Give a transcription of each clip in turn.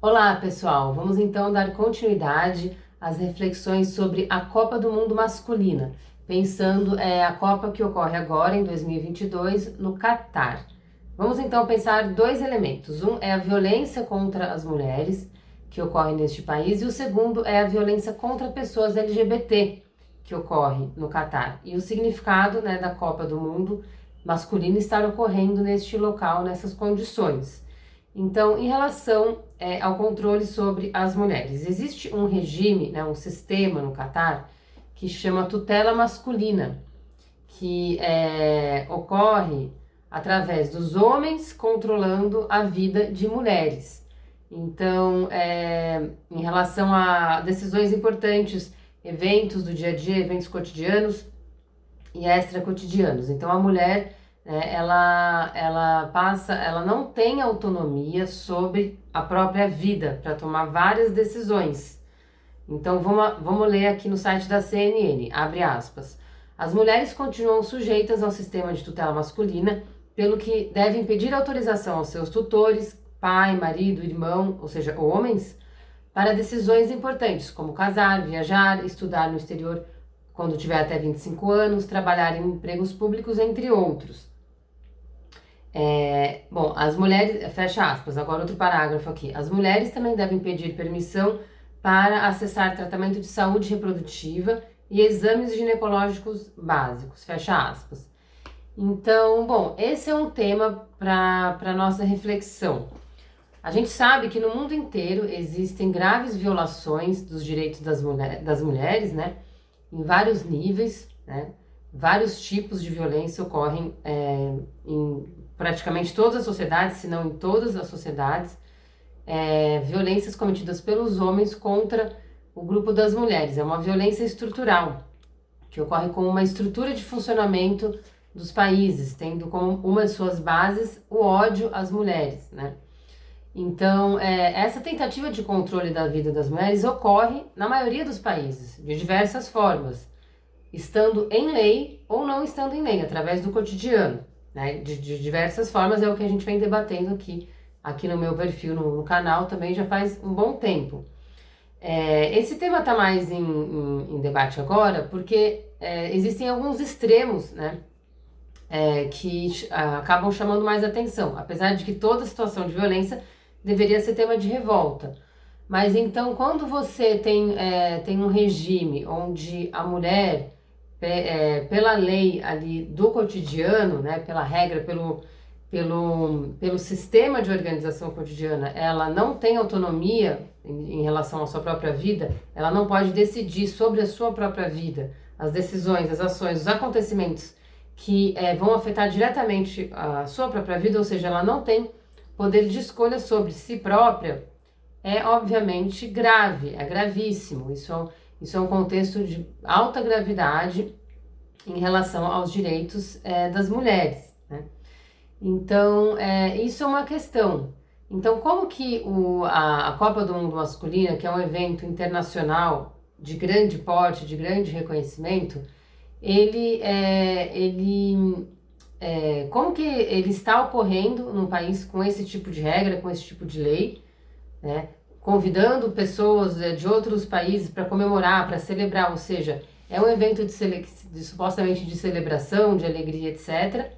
Olá, pessoal! Vamos então dar continuidade às reflexões sobre a Copa do Mundo masculina, pensando a Copa que ocorre agora em 2022 no Catar. Vamos então pensar dois elementos. Um é a violência contra as mulheres que ocorre neste país e o segundo é a violência contra pessoas LGBT que ocorre no Catar e o significado, da Copa do Mundo masculina estar ocorrendo neste local, nessas condições. Então, em relação ao controle sobre as mulheres, existe um regime, um sistema no Catar que chama tutela masculina, que ocorre através dos homens controlando a vida de mulheres. Então, em relação a decisões importantes, eventos do dia a dia, eventos cotidianos e extra-cotidianos. Então, a mulher ela não tem autonomia sobre a própria vida para tomar várias decisões. Então vamos ler aqui no site da CNN, abre aspas. As mulheres continuam sujeitas ao sistema de tutela masculina, pelo que devem pedir autorização aos seus tutores, pai, marido, irmão, ou seja, homens, para decisões importantes, como casar, viajar, estudar no exterior quando tiver até 25 anos, trabalhar em empregos públicos, entre outros. As mulheres, fecha aspas, agora outro parágrafo aqui. As mulheres também devem pedir permissão para acessar tratamento de saúde reprodutiva e exames ginecológicos básicos, fecha aspas. Então, esse é um tema para nossa reflexão. A gente sabe que no mundo inteiro existem graves violações dos direitos das mulheres, em vários níveis, vários tipos de violência ocorrem em praticamente todas as sociedades, se não em todas as sociedades, violências cometidas pelos homens contra o grupo das mulheres. É uma violência estrutural, que ocorre com uma estrutura de funcionamento dos países, tendo como uma de suas bases o ódio às mulheres, Então, essa tentativa de controle da vida das mulheres ocorre na maioria dos países, de diversas formas, estando em lei ou não estando em lei, através do cotidiano, de diversas formas. É o que a gente vem debatendo aqui no meu perfil, no canal, também já faz um bom tempo. Esse tema está mais em debate agora, porque existem alguns extremos, que acabam chamando mais atenção, apesar de que toda situação de violência deveria ser tema de revolta. Mas então, quando você tem um regime onde a mulher, pela lei ali do cotidiano, pela regra, pelo sistema de organização cotidiana, ela não tem autonomia em relação à sua própria vida, ela não pode decidir sobre a sua própria vida, as decisões, as ações, os acontecimentos que vão afetar diretamente a sua própria vida, ou seja, ela não tem poder de escolha sobre si própria. É obviamente grave, é gravíssimo. Isso é um contexto de alta gravidade em relação aos direitos das mulheres, Então, isso é uma questão. Então, como que a Copa do Mundo Masculina, que é um evento internacional de grande porte, de grande reconhecimento, como que ele está ocorrendo num país com esse tipo de regra, com esse tipo de lei, convidando pessoas de outros países para comemorar, para celebrar, ou seja, é um evento supostamente de celebração, de alegria, etc.,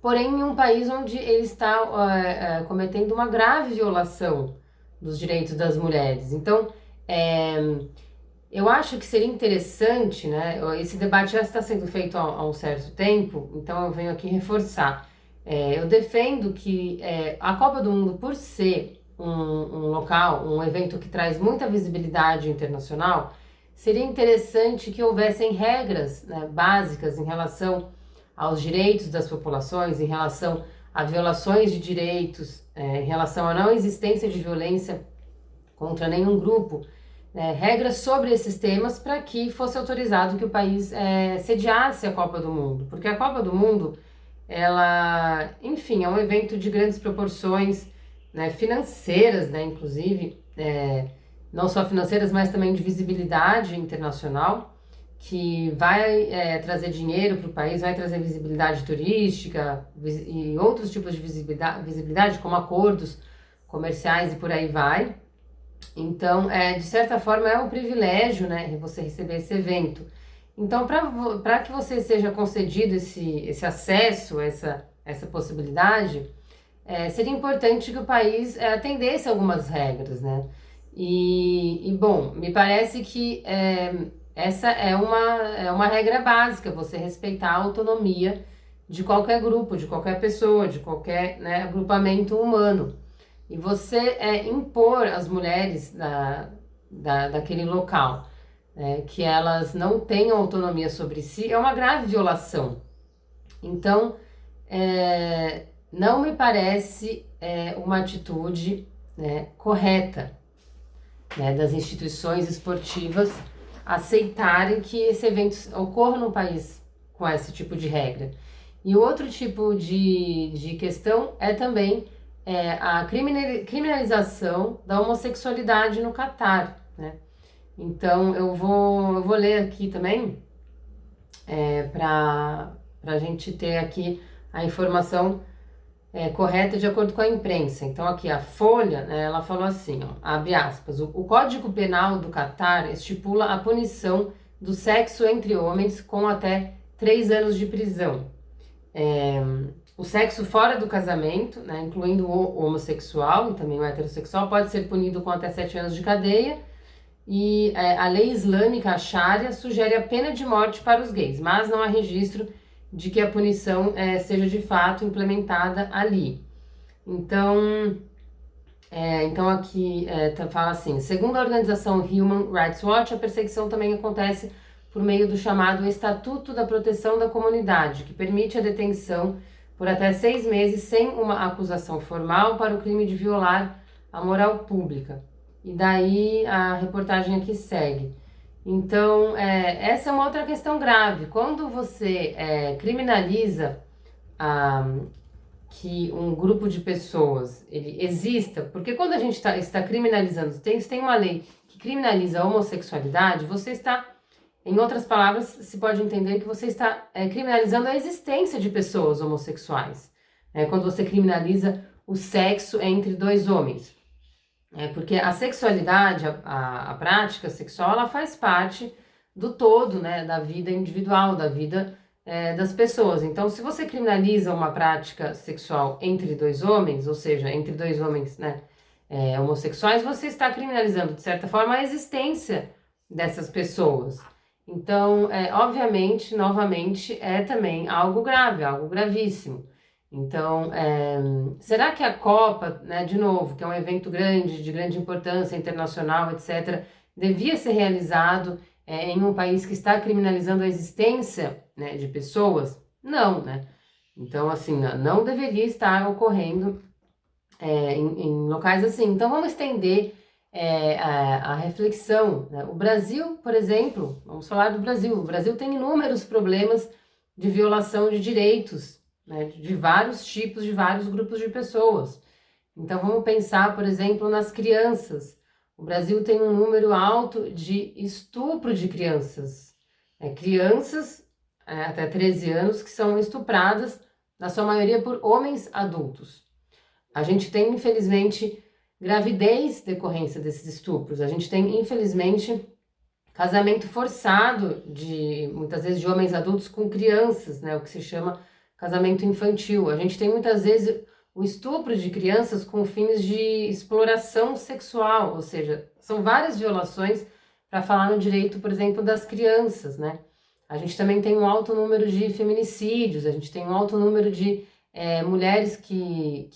Porém, em um país onde ele está cometendo uma grave violação dos direitos das mulheres. Então, eu acho que seria interessante, esse debate já está sendo feito há um certo tempo, então eu venho aqui reforçar. Eu defendo que a Copa do Mundo, por ser um local, um evento que traz muita visibilidade internacional, seria interessante que houvessem regras básicas em relação aos direitos das populações, em relação a violações de direitos, em relação à não existência de violência contra nenhum grupo, regras sobre esses temas para que fosse autorizado que o país sediasse a Copa do Mundo. Porque a Copa do Mundo, ela, enfim, é um evento de grandes proporções, financeiras, inclusive, não só financeiras, mas também de visibilidade internacional, que vai trazer dinheiro para o país, vai trazer visibilidade turística e outros tipos de visibilidade, como acordos comerciais e por aí vai. Então, de certa forma, é um privilégio, né, você receber esse evento. Então, para que você seja concedido esse acesso, essa possibilidade, seria importante que o país atendesse algumas regras, né? Bom, me parece que essa é uma regra básica, você respeitar a autonomia de qualquer grupo, de qualquer pessoa, de qualquer, né, agrupamento humano. E você impor às mulheres daquele local, que elas não tenham autonomia sobre si, é uma grave violação. Então, não me parece uma atitude, né, correta, né, das instituições esportivas aceitarem que esse evento ocorra no país com esse tipo de regra. E o outro tipo de questão é também a criminalização da homossexualidade no Catar, né? Então eu vou ler aqui também para a gente ter aqui a informação correta de acordo com a imprensa. Então aqui a Folha, né, ela falou assim, ó, abre aspas, o Código Penal do Catar estipula a punição do sexo entre homens com até 3 anos de prisão. O sexo fora do casamento, né, incluindo o homossexual e também o heterossexual, pode ser punido com até 7 anos de cadeia. E a lei islâmica, a Sharia, sugere a pena de morte para os gays, mas não há registro de que a punição seja de fato implementada ali. Então aqui fala assim, segundo a organização Human Rights Watch, a perseguição também acontece por meio do chamado Estatuto da Proteção da Comunidade, que permite a detenção por até 6 meses sem uma acusação formal para o crime de violar a moral pública. E daí a reportagem aqui segue. Então, essa é uma outra questão grave. Quando você criminaliza que um grupo de pessoas ele exista, porque quando a gente está criminalizando, tem uma lei que criminaliza a homossexualidade, você está, em outras palavras, se pode entender que você está criminalizando a existência de pessoas homossexuais. Quando você criminaliza o sexo entre 2 homens. Porque a sexualidade, a prática sexual, ela faz parte do todo, né, da vida individual, da vida das pessoas. Então, se você criminaliza uma prática sexual entre 2 homens, ou seja, entre 2 homens, né, homossexuais, você está criminalizando, de certa forma, a existência dessas pessoas. Então, obviamente, novamente, é também algo grave, algo gravíssimo. Então, será que a Copa, né, de novo, que é um evento grande, de grande importância internacional, etc., devia ser realizado em um país que está criminalizando a existência, né, de pessoas? Não, né? Então, assim, não deveria estar ocorrendo em locais assim. Então, vamos estender a reflexão, né? O Brasil, por exemplo, vamos falar do Brasil. O Brasil tem inúmeros problemas de violação de direitos, né, de vários tipos, de vários grupos de pessoas. Então vamos pensar, por exemplo, nas crianças. O Brasil tem um número alto de estupro de crianças. Crianças até 13 anos que são estupradas, na sua maioria por homens adultos. A gente tem, infelizmente, gravidez decorrência desses estupros. A gente tem, infelizmente, casamento forçado, muitas vezes de homens adultos com crianças, né, o que se chama casamento infantil. A gente tem muitas vezes o estupro de crianças com fins de exploração sexual, ou seja, são várias violações para falar no direito, por exemplo, das crianças, né? A gente também tem um alto número de feminicídios, a gente tem um alto número de mulheres que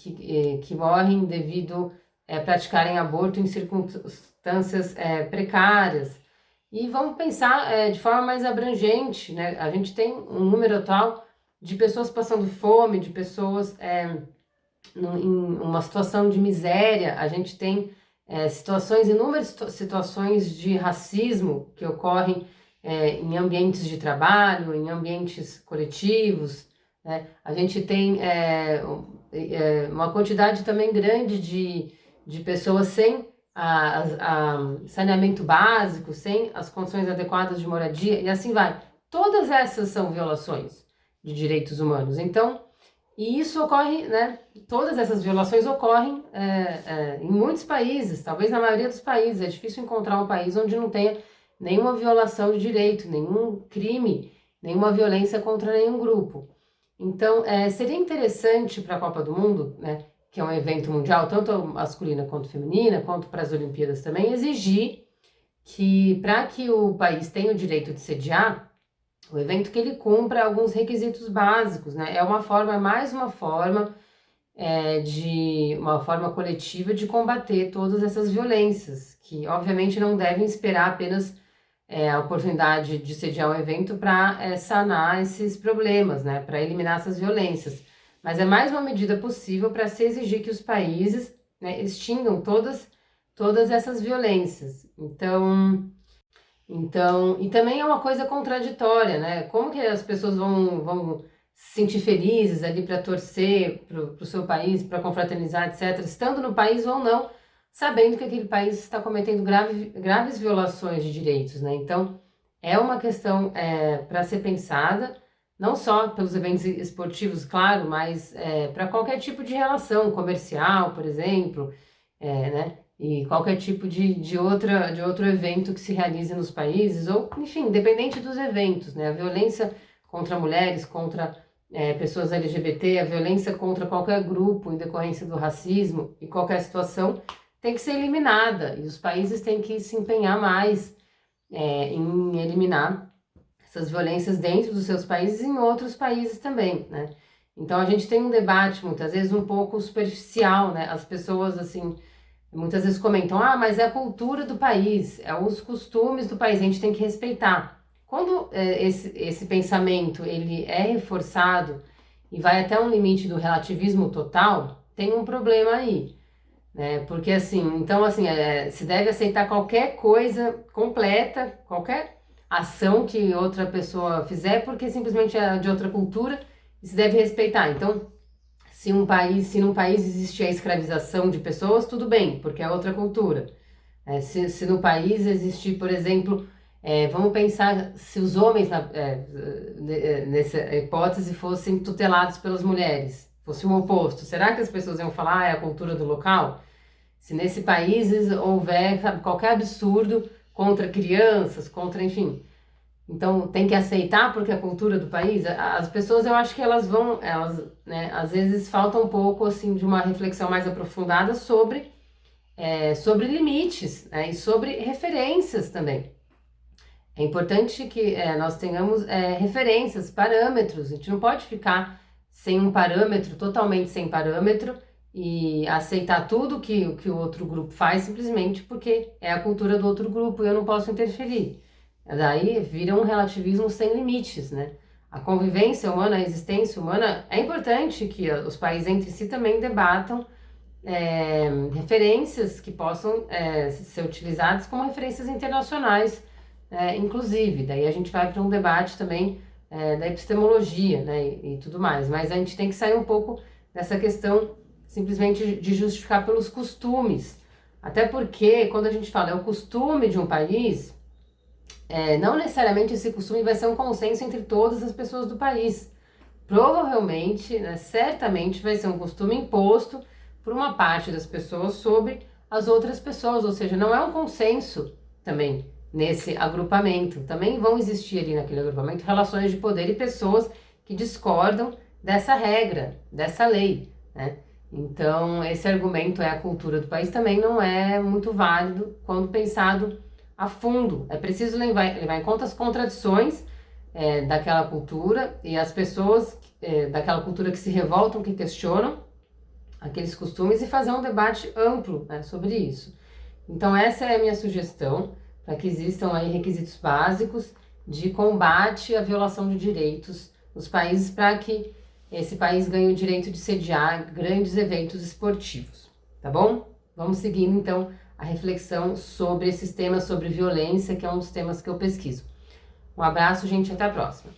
morrem devido a praticarem aborto em circunstâncias precárias. E vamos pensar de forma mais abrangente, né? A gente tem um número atual de pessoas passando fome, de pessoas em uma situação de miséria. A gente tem inúmeras situações de racismo que ocorrem em ambientes de trabalho, em ambientes coletivos, né? A gente tem uma quantidade também grande de pessoas sem saneamento básico, sem as condições adequadas de moradia, e assim vai. Todas essas são violações de direitos humanos. Então, E isso ocorre, né? Todas essas violações ocorrem em muitos países, talvez na maioria dos países. É difícil encontrar um país onde não tenha nenhuma violação de direito, nenhum crime, nenhuma violência contra nenhum grupo. Então, seria interessante para a Copa do Mundo, né, que é um evento mundial, tanto masculina quanto feminina, quanto para as Olimpíadas também, exigir que, para que o país tenha o direito de sediar, o evento que ele cumpra alguns requisitos básicos, né? É mais uma forma de uma forma coletiva de combater todas essas violências, que obviamente não devem esperar apenas a oportunidade de sediar um evento para sanar esses problemas, né? Para eliminar essas violências. Mas é mais uma medida possível para se exigir que os países, né, extingam todas essas violências. Então, e também é uma coisa contraditória, né? Como que as pessoas vão se sentir felizes ali para torcer para o seu país, para confraternizar, etc., estando no país ou não, sabendo que aquele país está cometendo graves violações de direitos, né? Então, é uma questão para ser pensada, não só pelos eventos esportivos, claro, mas para qualquer tipo de relação comercial, por exemplo, né? E qualquer tipo de outro evento que se realize nos países, ou, enfim, independente dos eventos, né? A violência contra mulheres, contra pessoas LGBT, a violência contra qualquer grupo em decorrência do racismo e qualquer situação tem que ser eliminada. E os países têm que se empenhar mais em eliminar essas violências dentro dos seus países e em outros países também, né? Então a gente tem um debate, muitas vezes, um pouco superficial, né? As pessoas, assim, muitas vezes comentam, mas é a cultura do país, é os costumes do país, a gente tem que respeitar. Quando esse pensamento ele é reforçado e vai até um limite do relativismo total, tem um problema aí, né? Porque assim, então assim, se deve aceitar qualquer coisa completa, qualquer ação que outra pessoa fizer, porque simplesmente é de outra cultura e se deve respeitar. Então, se num país existe a escravização de pessoas, tudo bem, porque é outra cultura. Se no país existir, por exemplo, vamos pensar se os homens, nessa hipótese, fossem tutelados pelas mulheres, fosse o oposto. Será que as pessoas iam falar, é a cultura do local? Se nesse país houver qualquer absurdo contra crianças, enfim. Então tem que aceitar porque é a cultura do país. As pessoas, eu acho que elas, né, às vezes falta um pouco assim de uma reflexão mais aprofundada sobre limites, né, e sobre referências também. É importante que nós tenhamos referências, parâmetros. A gente não pode ficar sem um parâmetro, totalmente sem parâmetro, e aceitar tudo que o outro grupo faz simplesmente porque é a cultura do outro grupo e eu não posso interferir. Daí vira um relativismo sem limites, né? A convivência humana, a existência humana, é importante que os países entre si também debatam referências que possam ser utilizadas como referências internacionais, inclusive. Daí a gente vai para um debate também da epistemologia, né, e tudo mais. Mas a gente tem que sair um pouco dessa questão simplesmente de justificar pelos costumes. Até porque, quando a gente fala é o costume de um país, não necessariamente esse costume vai ser um consenso entre todas as pessoas do país. Provavelmente, né, certamente vai ser um costume imposto por uma parte das pessoas sobre as outras pessoas, ou seja, não é um consenso também nesse agrupamento. Também vão existir ali naquele agrupamento relações de poder e pessoas que discordam dessa regra, dessa lei, né? Então, esse argumento a cultura do país também não é muito válido quando pensado a fundo. É preciso levar em conta as contradições daquela cultura e as pessoas daquela cultura que se revoltam, que questionam aqueles costumes e fazer um debate amplo, né, sobre isso. Então essa é a minha sugestão, para que existam aí requisitos básicos de combate à violação de direitos nos países, para que esse país ganhe o direito de sediar grandes eventos esportivos, tá bom? Vamos seguindo então a reflexão sobre esses temas, sobre violência, que é um dos temas que eu pesquiso. Um abraço, gente, até a próxima.